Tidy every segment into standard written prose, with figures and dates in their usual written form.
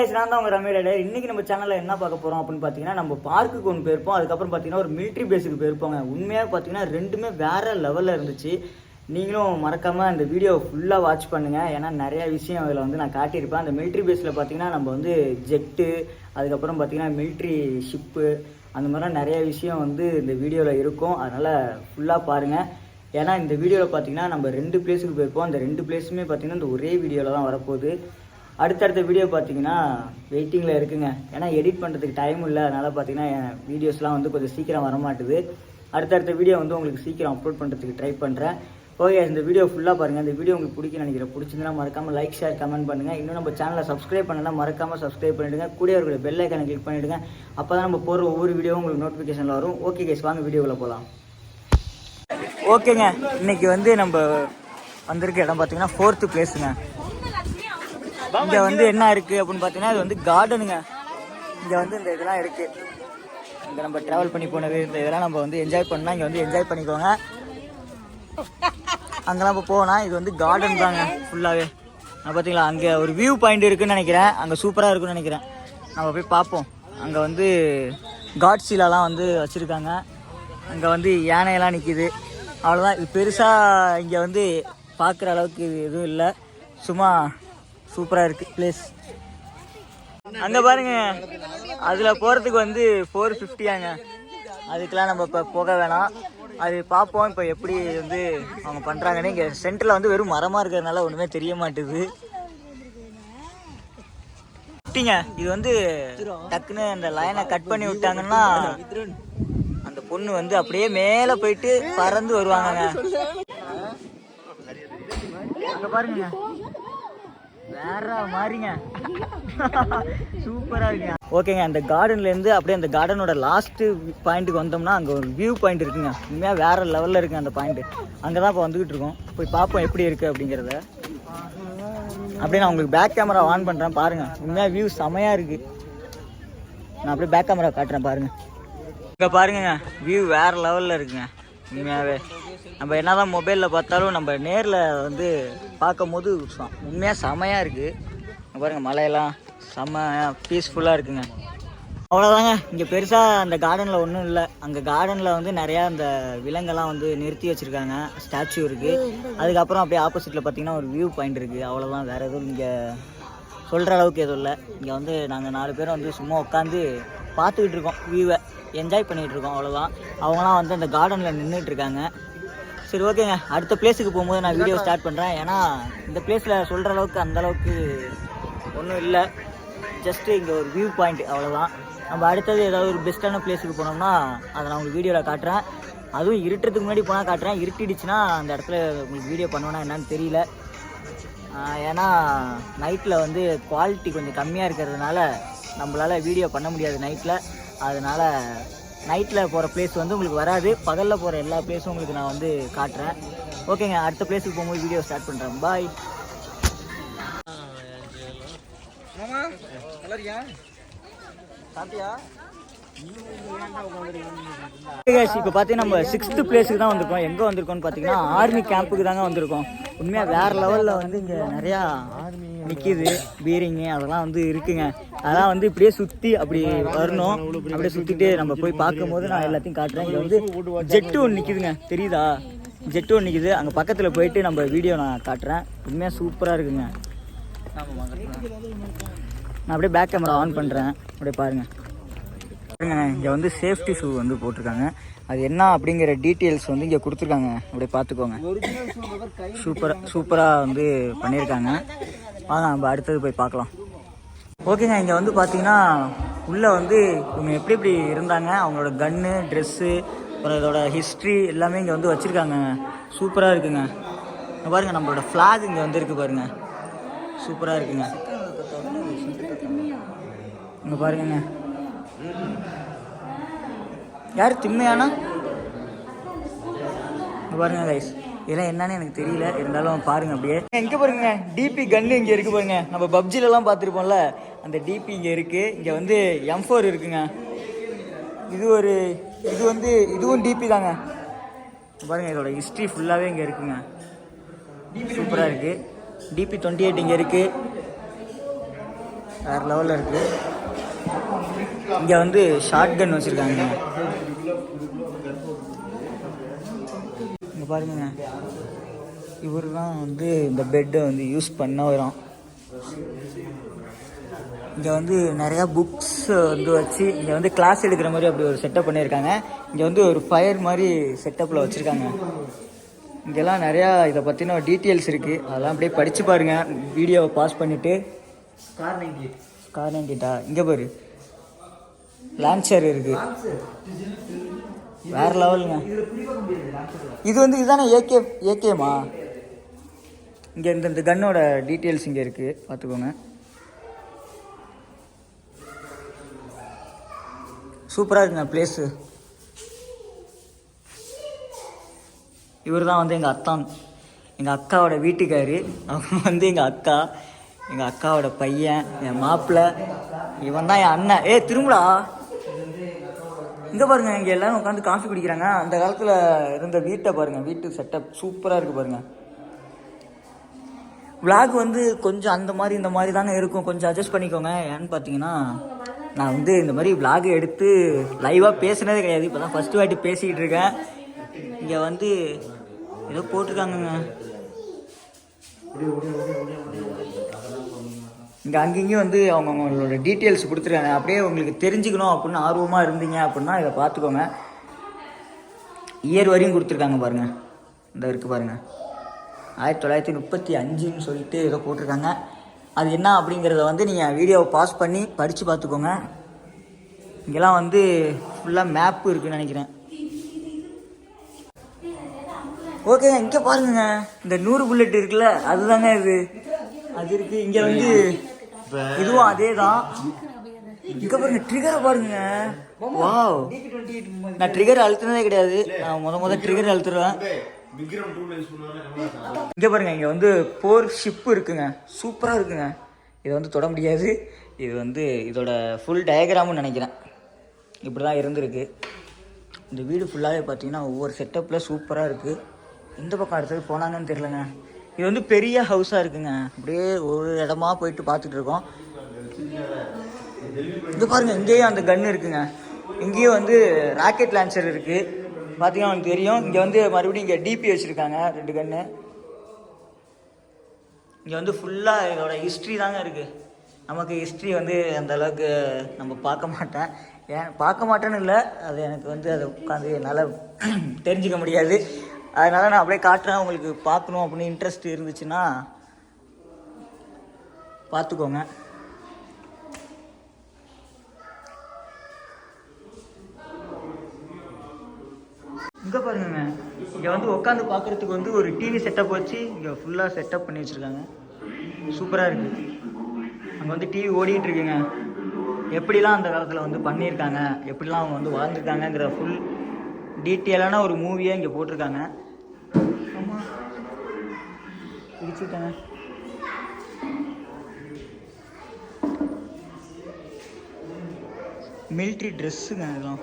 நான் தான் உங்கள் ரமேஷ். இன்னைக்கு நம்ம சேனலில் என்ன பார்க்க போகிறோம் அப்படின்னு பார்த்தீங்கன்னா, நம்ம பார்க்குக்கு ஒன்று போயிருப்போம். அதுக்கப்புறம் பார்த்தீங்கன்னா ஒரு மிலிட்ரி பேஸுக்கு போயிருப்போங்க. உண்மையாக பார்த்தீங்கன்னா ரெண்டுமே வேறு லெவலில் இருந்துச்சு. நீங்களும் மறக்காமல் அந்த வீடியோ ஃபுல்லாக வாட்ச் பண்ணுங்கள். ஏன்னா நிறையா விஷயம் அதில் வந்து நான் காட்டியிருப்பேன். அந்த மிலிட்ரி பேஸில் பார்த்தீங்கன்னா நம்ம வந்து ஜெட்டு, அதுக்கப்புறம் பார்த்தீங்கன்னா மிலிட்ரி ஷிப்பு, அந்த மாதிரிலாம் நிறைய விஷயம் வந்து இந்த வீடியோவில் இருக்கும். அதனால் ஃபுல்லாக பாருங்கள். ஏன்னா இந்த வீடியோவில் பார்த்தீங்கன்னா நம்ம 2 பிளேஸுக்கு போயிருப்போம். அந்த 2 பிளேஸுமே பார்த்தீங்கன்னா இந்த ஒரே வீடியோவில் தான் வரப்போகுது. அடுத்தடுத்த வீடியோ பார்த்தீங்கன்னா வெயிட்டிங்கில் இருக்குங்க. ஏன்னா எடிட் பண்ணுறதுக்கு டைம் இல்லை. அதனால் பார்த்தீங்கன்னா என் வீடியோஸ்லாம் வந்து கொஞ்சம் சீக்கிரம் வரமாட்டுது. அடுத்தடுத்த வீடியோ வந்து உங்களுக்கு சீக்கிரம் அப்லோட் பண்ணுறதுக்கு ட்ரை பண்ணுறேன். ஓகே, இந்த வீடியோ ஃபுல்லாக பாருங்கள். இந்த வீடியோ உங்களுக்கு பிடிக்குன்னு நினைக்கிறேன். பிடிச்சிருந்தா மறக்காமல் லைக், ஷேர், கமெண்ட் பண்ணுங்கள். இன்னும் நம்ம சேனலை சப்ஸ்கிரைப் பண்ணலாம், மறக்காமல் சப்ஸ்கிரைப் பண்ணிவிடுங்க. கூட இருக்கிற பெல் ஐக்கானை கிளிக் பண்ணிவிடுங்க. அப்போ தான் நம்ம போகிற ஒவ்வொரு வீடியோவும் உங்களுக்கு நோட்டிஃபிகேஷனில் வரும். ஓகே கைஸ், வாங்க வீடியோவில் போகலாம். ஓகேங்க, இன்றைக்கி வந்து நம்ம வந்திருக்க இடம் பார்த்தீங்கன்னா 4th பிளேஸுங்க. இங்கே வந்து என்ன இருக்குது அப்படின்னு பார்த்தீங்கன்னா, இது வந்து கார்டனுங்க. இங்கே வந்து இந்த இதெல்லாம் இருக்குது. இங்கே நம்ம ட்ராவல் பண்ணி போனது, இந்த இதெல்லாம் நம்ம வந்து என்ஜாய் பண்ணால் இங்கே வந்து என்ஜாய் பண்ணிக்கோங்க. அங்கெல்லாம் இப்போ போனால் இது வந்து கார்டன் தாங்க ஃபுல்லாகவே. நான் பார்த்தீங்களா, அங்கே ஒரு வியூ பாயிண்ட் இருக்குதுன்னு நினைக்கிறேன். அங்கே சூப்பராக இருக்குன்னு நினைக்கிறேன். நம்ம போய் பார்ப்போம். அங்கே வந்து காட்ஸிலாலாம் வந்து வச்சுருக்காங்க. அங்கே வந்து யானையெல்லாம் நிற்கிது. அவ்வளோதான். இது பெருசாக இங்கே வந்து பார்க்குற அளவுக்கு எதுவும் இல்லை. சும்மா சூப்பராக இருக்குது பிளேஸ். அங்கே பாருங்க, அதில் போகிறதுக்கு வந்து 450ஆங்க. அதுக்கெலாம் நம்ம இப்போ போக வேணாம். அது பார்ப்போம் இப்போ எப்படி வந்து அவங்க பண்ணுறாங்கன்னு. இங்கே சென்டரில் வந்து வெறும் மரமாக இருக்கிறதுனால ஒன்றுமே தெரிய மாட்டுது. இது வந்து டக்குன்னு அந்த லைனை கட் பண்ணி விட்டாங்கன்னா அந்த பொண்ணு வந்து அப்படியே மேலே போயிட்டு பறந்து வருவாங்கங்க. அங்கே பாருங்க, வேற மாதிரிங்க, சூப்பராக இருக்குங்க. ஓகேங்க, அந்த கார்டன்லேருந்து அப்படியே அந்த கார்டனோட லாஸ்ட்டு பாயிண்ட்டுக்கு வந்தோம்னா அங்கே ஒரு வியூ பாயிண்ட் இருக்குங்க. உண்மையாக வேறு லெவலில் இருக்குங்க அந்த பாயிண்ட்டு. அங்கே தான் இப்போ வந்துக்கிட்டு இருக்கோம். போய் பார்ப்போம் எப்படி இருக்குது அப்படிங்கிறத. அப்படியே நான் உங்களுக்கு பேக் கேமரா ஆன் பண்ணுறேன் பாருங்கள். உண்மையாக வியூ செமையாக இருக்குது. நான் அப்படியே பேக் கேமரா காட்டுறேன் பாருங்கள். இங்கே பாருங்க, வியூ வேறு லெவலில் இருக்குங்க. உண்மையாகவே நம்ம என்ன தான் மொபைலில் பார்த்தாலும் நம்ம நேரில் வந்து பார்க்கும் போது உண்மையாக செமையாக இருக்குது. பாருங்கள், மலையெல்லாம் செம்மையாக பீஸ்ஃபுல்லாக இருக்குங்க. அவ்வளோதாங்க. இங்கே பெருசாக அந்த கார்டனில் ஒன்றும் இல்லை. அங்கே கார்டனில் வந்து நிறையா அந்த விலங்கெல்லாம் வந்து நிறுத்தி வச்சுருக்காங்க. ஸ்டாச்சு இருக்குது. அதுக்கப்புறம் அப்படியே ஆப்போசிட்டில் பார்த்திங்கன்னா ஒரு வியூ பாயிண்ட் இருக்குது. அவ்வளோதான், வேறு எதுவும் இங்கே சொல்கிற அளவுக்கு எதுவும் இல்லை. இங்கே வந்து நாங்கள் 4 பேரும் வந்து சும்மா உட்காந்து பார்த்துக்கிட்டு இருக்கோம். வியூவை என்ஜாய் பண்ணிகிட்டு இருக்கோம். அவ்வளோதான். அவங்களாம் வந்து அந்த கார்டனில் நின்றுட்டுருக்காங்க. சரி, ஓகேங்க. அடுத்த பிளேஸுக்கு போகும்போது நான் வீடியோ ஸ்டார்ட் பண்ணுறேன். ஏன்னா இந்த பிளேஸில் சொல்கிற அளவுக்கு அந்தளவுக்கு ஒன்றும் இல்லை. ஜஸ்ட்டு இங்கே ஒரு வியூ பாயிண்ட், அவ்வளோதான். நம்ம அடுத்தது ஏதாவது ஒரு பெஸ்ட்டான பிளேஸுக்கு போனோம்னா அதை நான் உங்களுக்கு வீடியோவில் காட்டுறேன். அதுவும் இருட்டுறதுக்கு முன்னாடி போனால் காட்டுறேன். இருட்டிடுச்சுன்னா அந்த இடத்துல உங்களுக்கு வீடியோ பண்ணுவேன்னா என்னன்னு தெரியல. ஏன்னா நைட்டில் வந்து குவாலிட்டி கொஞ்சம் கம்மியாக இருக்கிறதுனால நம்மளால் வீடியோ பண்ண முடியாது நைட்டில். அதனால் நைட்டில் போகிற பிளேஸ் வந்து உங்களுக்கு வராது. பகலில் போகிற எல்லா பிளேஸும் உங்களுக்கு நான் வந்து காட்டுறேன். ஓகேங்க, அடுத்த பிளேஸுக்கு போகும்போது வீடியோ ஸ்டார்ட் பண்ணுறேன். பாய். இப்போ பார்த்தீங்கன்னா நம்ம 6th பிளேஸுக்கு தான் வந்திருக்கோம். எங்கே வந்திருக்கோம்னு பார்த்தீங்கன்னா ஆர்மி கேம்புக்கு தாங்க வந்திருக்கோம். உண்மையாக வேறு லெவலில் வந்து இங்கே நிறையா நிற்கிது, பீரிங்கு அதெல்லாம் வந்து இருக்குங்க. அதெல்லாம் வந்து இப்படியே சுற்றி அப்படி வரணும். அப்படியே சுற்றிட்டு நம்ம போய் பார்க்கும்போது நான் எல்லாத்தையும் காட்டுறேன். இங்கே வந்து ஜெட்டு ஒன்று நிற்கிதுங்க, தெரியுதா? ஜெட்டு ஒன்று நிற்கிது. அங்கே பக்கத்தில் போயிட்டு நம்ம வீடியோ நான் காட்டுறேன். உண்மையாக சூப்பராக இருக்குங்க. நான் அப்படியே பேக் கேமரா ஆன் பண்ணுறேன். அப்படியே பாருங்கள். இங்கே வந்து சேஃப்டி ஷூ வந்து போட்டிருக்காங்க. அது என்ன அப்படிங்கிற டீட்டெயில்ஸ் வந்து இங்கே கொடுத்துருக்காங்க. அப்படியே பார்த்துக்கோங்க. சூப்பராக வந்து பண்ணியிருக்காங்க. வாங்க நம்ம அடுத்தது போய் பார்க்கலாம். ஓகேங்க, இங்கே வந்து பார்த்தீங்கன்னா உள்ளே வந்து இவங்க எப்படி எப்படி இருந்தாங்க, அவங்களோட கன்னு, ட்ரெஸ்ஸு, அப்புறம் இதோட ஹிஸ்ட்ரி எல்லாமே இங்கே வந்து வச்சுருக்காங்க. சூப்பராக இருக்குங்க. இங்கே பாருங்கள், நம்மளோட ஃப்ளாக் இங்கே வந்து இருக்குது பாருங்கள். சூப்பராக இருக்குங்க. இங்கே பாருங்க, யார் திம்மையானா? இங்கே பாருங்க கைஸ், இதெல்லாம் என்னன்னு எனக்கு தெரியல, இருந்தாலும் பாருங்க. அப்படியே இங்கே பாருங்க, டிபி கன்னு இங்கே இருக்குது பாருங்க. நம்ம பப்ஜிலலாம் பார்த்துருப்போம்ல, அந்த டிபி இங்கே இருக்குது. இங்கே வந்து M4 இருக்குங்க. இதுவும் டிபி தாங்க. பாருங்க, இதோட ஹிஸ்ட்ரி ஃபுல்லாகவே இங்கே இருக்குங்க. சூப்பராக இருக்குது. DP28 இங்கே இருக்குது. வேறு லெவலில் இருக்குது. இங்கே வந்து ஷார்ட் கன் வச்சுருக்காங்க. இங்கே பாருங்க, இவர் தான் வந்து இந்த பெட்டை வந்து யூஸ் பண்ண வரோம். இங்கே வந்து நிறையா புக்ஸ் வந்து வச்சு இங்கே வந்து கிளாஸ் எடுக்கிற மாதிரி அப்படி ஒரு செட்டப் பண்ணியிருக்காங்க. இங்கே வந்து ஒரு ஃபயர் மாதிரி செட்டப்பில் வச்சுருக்காங்க. இங்கெல்லாம் நிறையா இதை பற்றின டீட்டெயில்ஸ் இருக்குது. அதெல்லாம் அப்படியே படித்து பாருங்கள். வீடியோவை பாஸ் பண்ணிவிட்டு கார் 98 இங்கே பாரு, லான்ச்சர் இருக்குது. வேறு லெவலுங்க. இது வந்து இதுதானே ஏகேமா? இங்கே இந்த கன்னோட டீட்டெயில்ஸ் இங்கே இருக்குது, பார்த்துக்கோங்க. சூப்பராக இருக்குங்க பிளேஸு. இவர் தான் வந்து எங்கள் அத்தான், எங்கள் அக்காவோட வீட்டுக்காரு. அவங்க வந்து எங்கள் அக்காவோட பையன், என் மாப்பிள்ளை. இவன் தான் என் அண்ணன். திரும்புடா. இங்கே பாருங்கள், இங்கே எல்லோரும் உட்காந்து காஃபி குடிக்கிறாங்க. அந்த காலத்தில் இருந்த வீட்டை பாருங்கள், வீட்டு செட்டப் சூப்பராக இருக்குது பாருங்கள். விளாக் வந்து கொஞ்சம் அந்த மாதிரி இந்த மாதிரி தாங்க இருக்கும், கொஞ்சம் அட்ஜஸ்ட் பண்ணிக்கோங்க. ஏன்னு பார்த்தீங்கன்னா, நான் வந்து இந்த மாதிரி விளாக் எடுத்து லைவாக பேசுனதே கிடையாது. இப்போ தான் ஃபஸ்ட்டு வாட்டி பேசிக்கிட்டு இருக்கேன். இங்கே வந்து ஏதோ போட்டிருக்காங்கங்க. இங்கே அங்கேயும் வந்து அவங்களோட டீட்டெயில்ஸ் கொடுத்துருக்காங்க. அப்படியே உங்களுக்கு தெரிஞ்சுக்கணும் அப்படின்னு ஆர்வமாக இருந்தீங்க அப்படின்னா இதை பார்த்துக்கோங்க. இயர் வரையும் கொடுத்துருக்காங்க பாருங்கள். இந்த இருக்குது பாருங்கள், 1935ன்னு சொல்லிட்டு ஏதோ போட்டிருக்காங்க. அது என்ன அப்படிங்கிறத வந்து நீங்கள் வீடியோவை பாஸ் பண்ணி படித்து பார்த்துக்கோங்க. இங்கெல்லாம் வந்து ஃபுல்லாக மேப்பு இருக்குதுன்னு நினைக்கிறேன். ஓகேங்க, இங்கே பாருங்க, இந்த 100 புல்லட் இருக்குல்ல, அதுதாங்க இது. அது இருக்குது. இங்கே வந்து இதுவும் அதே தான். இங்கே பாருங்க, ட்ரிகரை பாருங்க. வாவ், நான் ட்ரிகர் அழுத்தினதே கிடையாது. நான் முத ட்ரிகர் அழுத்துருவேன். இங்கே பாருங்க, இங்கே வந்து போர் ஷிப்பு இருக்குங்க. சூப்பராக இருக்குங்க. இதை வந்து தொட முடியாது. இது வந்து இதோட ஃபுல் டயக்ராம்னு நினைக்கிறேன். இப்படி தான் இருந்திருக்கு. இந்த வீடு ஃபுல்லாகவே பார்த்தீங்கன்னா ஒவ்வொரு செட்டப்பில் சூப்பராக இருக்குது. எந்த பக்கம் அடுத்தது போனாங்கன்னு தெரிலங்க. இது வந்து பெரிய ஹவுஸாக இருக்குங்க. அப்படியே ஒரு இடமா போயிட்டு பார்த்துட்டு இருக்கோம். இது பாருங்கள், இங்கேயும் அந்த கன்று இருக்குங்க. இங்கேயும் வந்து ராக்கெட் லான்ச்சர் இருக்குது. பார்த்தீங்கன்னா எனக்கு தெரியும். இங்கே வந்து மறுபடியும் இங்கே டிபி வச்சுருக்காங்க, 2 கன்று. இங்கே வந்து ஃபுல்லாக இதோட ஹிஸ்ட்ரி தாங்க இருக்குது. நமக்கு ஹிஸ்ட்ரி வந்து அந்த அளவுக்கு நம்ம பார்க்க மாட்டேன்னு இல்லை, அது எனக்கு வந்து அதை உட்காந்து என்னால் தெரிஞ்சிக்க முடியாது. அதனால் நான் அப்படியே காட்டுறேன். உங்களுக்கு பார்க்கணும் அப்படின்னு இன்ட்ரெஸ்ட் இருந்துச்சுன்னா பார்த்துக்கோங்க. இங்கே பாருங்க, இங்கே வந்து உட்காந்து பார்க்குறதுக்கு வந்து ஒரு டிவி செட்டப் வச்சு இங்கே ஃபுல்லாக செட்டப் பண்ணி வச்சுருக்காங்க. சூப்பராக இருக்குது. அங்கே வந்து டிவி ஓடிக்கிட்டு இருக்குங்க. எப்படிலாம் அந்த காலத்தில் வந்து பண்ணியிருக்காங்க, எப்படிலாம் அவங்க வந்து வாழ்ந்துருக்காங்கங்கிற ஃபுல் டீட்டெயிலான ஒரு மூவியாக இங்கே போட்டிருக்காங்க. ஆமாம், பிடிச்சிட்டாங்க. மிலிட்ரி ட்ரெஸ்ஸுங்க இதெல்லாம்.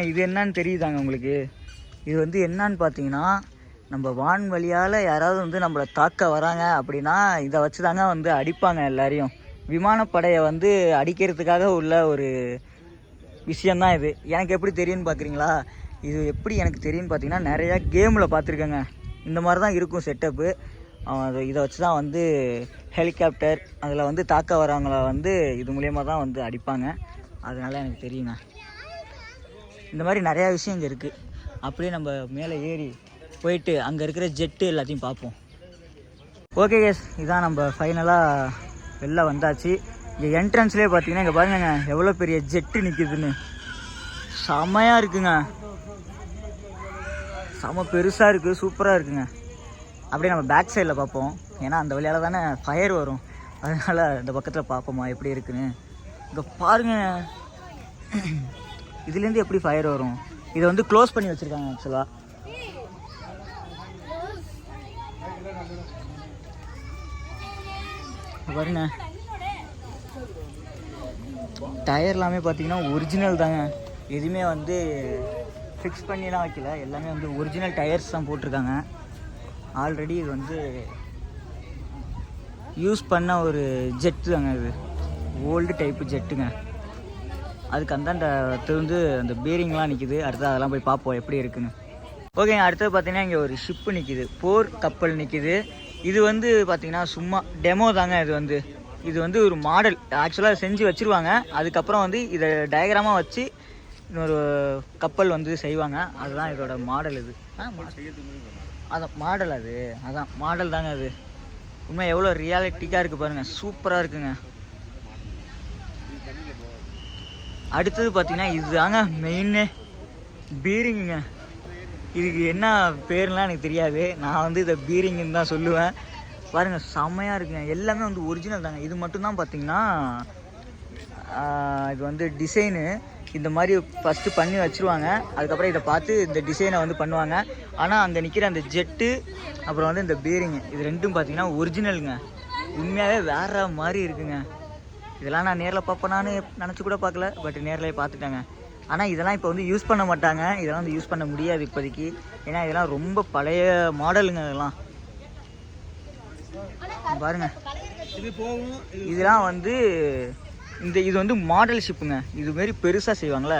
இது என்னன்னு தெரியுதாங்க உங்களுக்கு? இது வந்து என்னன்னு பார்த்தீங்கன்னா, நம்ம வான் வழியால் யாராவது வந்து நம்மளை தாக்க வராங்க அப்படின்னா இதை வச்சு தாங்க வந்து அடிப்பாங்க எல்லாரையும். விமானப்படையை வந்து அடிக்கிறதுக்காக உள்ள ஒரு விஷயந்தான் இது. எனக்கு எப்படி தெரியும்னு பார்க்குறீங்களா? இது எப்படி எனக்கு தெரியும்னு பார்த்தீங்கன்னா, நிறையா கேமில் பார்த்துருக்கேங்க. இந்த மாதிரி தான் இருக்கும் செட்டப்பு. இதை வச்சு தான் வந்து ஹெலிகாப்டர் அதில் வந்து தாக்க வரவங்கள வந்து இது மூலயமா தான் வந்து அடிப்பாங்க. அதனால எனக்கு தெரியுங்க. இந்த மாதிரி நிறையா விஷயம் இங்கே இருக்குது. அப்படியே நம்ம மேலே ஏறி போயிட்டு அங்கே இருக்கிற ஜெட்டு எல்லாத்தையும் பார்ப்போம். ஓகே கேஸ், இதான் நம்ம ஃபைனலாக வெளில வந்தாச்சு. இங்கே என்ட்ரன்ஸ்லேயே பார்த்தீங்கன்னா இங்கே பாருங்க எவ்வளோ பெரிய ஜெட்டு நிற்குதுன்னு. செம்மையாக இருக்குங்க, செம்ம பெருசாக இருக்குது, சூப்பராக இருக்குங்க. அப்படியே நம்ம பேக் சைடில் பார்ப்போம். ஏன்னா அந்த வழியால் தானே ஃபயர் வரும். அதனால் இந்த பக்கத்தில் பார்ப்போமா எப்படி இருக்குன்னு. இங்கே பாருங்கள், இதுலேருந்து எப்படி ஃபயர் வரும். இதை வந்து க்ளோஸ் பண்ணி வச்சுருக்காங்க ஆக்சுவலாக. பாருங்க, டயர் எல்லாமே பார்த்தீங்கன்னா ஒரிஜினல் தாங்க. எதுவுமே வந்து ஃபிக்ஸ் பண்ணிலாம் வைக்கல, எல்லாமே வந்து ஒரிஜினல் டயர்ஸ் தான் போட்டிருக்காங்க. ஆல்ரெடி இது வந்து யூஸ் பண்ண ஒரு ஜெட்டு தாங்க இது, ஓல்டு டைப்பு ஜெட்டுங்க. அதுக்கு அந்தாண்ட திருந்து அந்த பேரிங்லாம் நிற்கிது. அடுத்து அதெல்லாம் போய் பார்ப்போம் எப்படி இருக்குன்னு. ஓகேங்க, அடுத்தது பார்த்தீங்கன்னா இங்கே ஒரு ஷிப்பு நிற்கிது, போர் கப்பல் நிற்கிது. இது வந்து பார்த்தீங்கன்னா சும்மா டெமோ தாங்க. இது வந்து ஒரு மாடல் ஆக்சுவலாக செஞ்சு வச்சுருவாங்க. அதுக்கப்புறம் வந்து இதை டயக்ராமாக வச்சு இன்னொரு கப்பல் வந்து செய்வாங்க. அதுதான் இதோட மாடல். இது அதான் மாடல், அதான் மாடல் தாங்க. அது உண்மை எவ்வளோ ரியாலிட்டிக்காக இருக்குது பாருங்கள், சூப்பராக இருக்குங்க. அடுத்தது பார்த்தீங்கன்னா இதுதாங்க மெயின்னு, பீரிங்குங்க. இதுக்கு என்ன பேர்லாம் எனக்கு தெரியாது, நான் வந்து இதை பீரிங்குன்னு தான் சொல்லுவேன். பாருங்கள் செம்மையாக இருக்குங்க, எல்லாமே வந்து ஒரிஜினல் தாங்க. இது மட்டும்தான் பார்த்தீங்கன்னா இது வந்து டிசைனு இந்த மாதிரி ஃபஸ்ட்டு பண்ணி வச்சுருவாங்க. அதுக்கப்புறம் இதை பார்த்து இந்த டிசைனை வந்து பண்ணுவாங்க. ஆனால் அங்கே நிற்கிற அந்த ஜெட்டு அப்புறம் வந்து இந்த பீரிங்கு இது ரெண்டும் பார்த்தீங்கன்னா ஒரிஜினலுங்க. உண்மையாகவே வேறு மாதிரி இருக்குங்க. இதெல்லாம் நான் நேரில் பார்ப்பேனான்னு நினச்சி கூட பார்க்கல, பட் நேரில் பார்த்துட்டாங்க. ஆனால் இதெல்லாம் இப்போ வந்து யூஸ் பண்ண மாட்டாங்க, இதெல்லாம் வந்து யூஸ் பண்ண முடியாது இப்போதைக்கு. ஏன்னா இதெல்லாம் ரொம்ப பழைய மாடலுங்க. இதெல்லாம் பாருங்க, இதெல்லாம் வந்து இது வந்து மாடல் ஷிப்புங்க. இதுமாரி பெருசாக செய்வாங்களே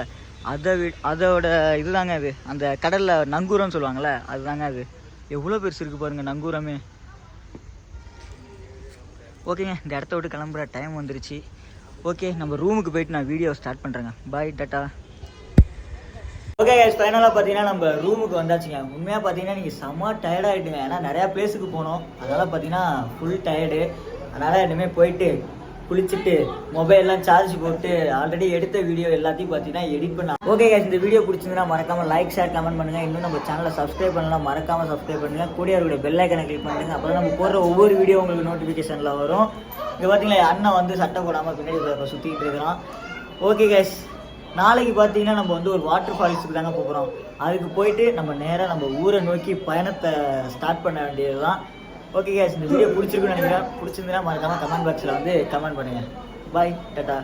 அதோட இதுதாங்க அது. அந்த கடலில் நங்கூரம்னு சொல்லுவாங்கள்ல, அதுதாங்க அது. எவ்வளோ பெருசு இருக்குது பாருங்கள் நங்கூரமே. ஓகேங்க, இந்த இடத்த விட்டு கிளம்புற டைம் வந்துருச்சு. ஓகே, நம்ம ரூமுக்கு போயிட்டு நான் வீடியோ ஸ்டார்ட் பண்ணுறேங்க. பாய், டாட்டா. ஓகே கைஸ், ஃபைனலாக பார்த்தீங்கன்னா நம்ம ரூமுக்கு வந்தாச்சுங்க. உண்மையாக பார்த்தீங்கன்னா நீங்கள் செம்ம டயர்டாகிட்டுங்க. ஏன்னா நிறையா பிளேஸுக்கு போனோம், அதனால் பார்த்தீங்கன்னா ஃபுல் டயர்டு. அதனால் இனிமேல் போயிட்டு குளிச்சுட்டு மொபைல்லாம் சார்ஜ் போட்டு ஆல்ரெடி எடுத்த வீடியோ எல்லாத்தையும் பார்த்தீங்கன்னா எடிட் பண்ண. ஓகே கைஸ், இந்த வீடியோ பிடிச்சிருந்தா மறக்காமல் லைக், ஷேர், கமெண்ட் பண்ணுங்கள். இன்னும் நம்ம சேனலை சப்ஸ்கிரைப் பண்ணலாம், மறக்காமல் சப்ஸ்கிரைப் பண்ணுங்கள். கூடிய அவருடைய பெல் ஐக்கனை கிளிக் பண்ணுங்கள். அப்போ நம்ம போடுற ஒவ்வொரு வீடியோ உங்களுக்கு நோட்டிஃபிகேஷனில் வரும். இங்கே பார்த்தீங்களா அண்ணன் வந்து சட்டை போடாமல் பின்னாடி சுற்றிக்கிட்டு இருக்கிறான். ஓகே கைஸ், நாளைக்கு பார்த்தீங்கன்னா நம்ம வந்து ஒரு வாட்டர் ஃபால்ஸுக்கு தாங்க போகிறோம். அதுக்கு போயிட்டு நம்ம நேராக நம்ம ஊரை நோக்கி பயணத்தை ஸ்டார்ட் பண்ண வேண்டியது தான். ஓகே கைஸ், இந்த வீடியோ பிடிச்சிருக்குன்னு நினைக்கிறேன். பிடிச்சிருந்தீங்கன்னா மறக்காமல் கமெண்ட் பாக்ஸில் வந்து கமெண்ட் பண்ணுங்கள். பாய், டாட்டா.